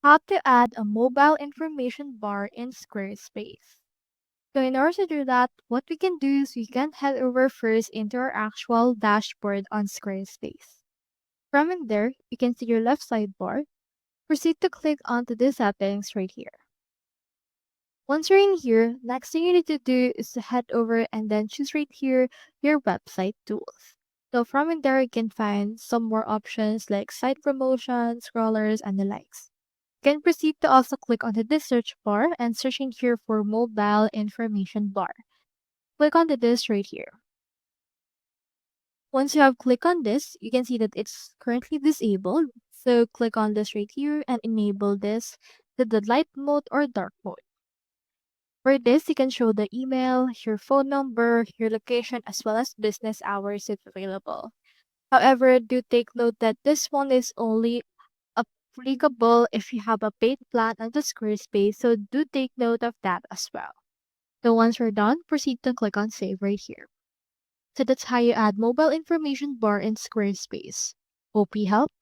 How to add a mobile information bar in Squarespace. So in order to do that, what we can do is we can head over first into our actual dashboard on Squarespace. From in there, you can see your left sidebar. Proceed to click onto the settings right here. Once you're in here, next thing you need to do is to head over and then choose right here your website tools. So from in there, you can find some more options like site promotion, scrollers, and the likes. You can proceed to also click onto this search bar and search in here for mobile information bar. Click onto this right here. Once you have clicked on this, you can see that it's currently disabled. So click on this right here and enable this to the light mode or dark mode. For this, you can show the email, your phone number, your location, as well as business hours if available. However, do take note that this one is only applicable if you have a paid plan on the Squarespace, so do take note of that as well. So once you're done, proceed to click on Save right here. So that's how you add mobile information bar in Squarespace. Hope you helped.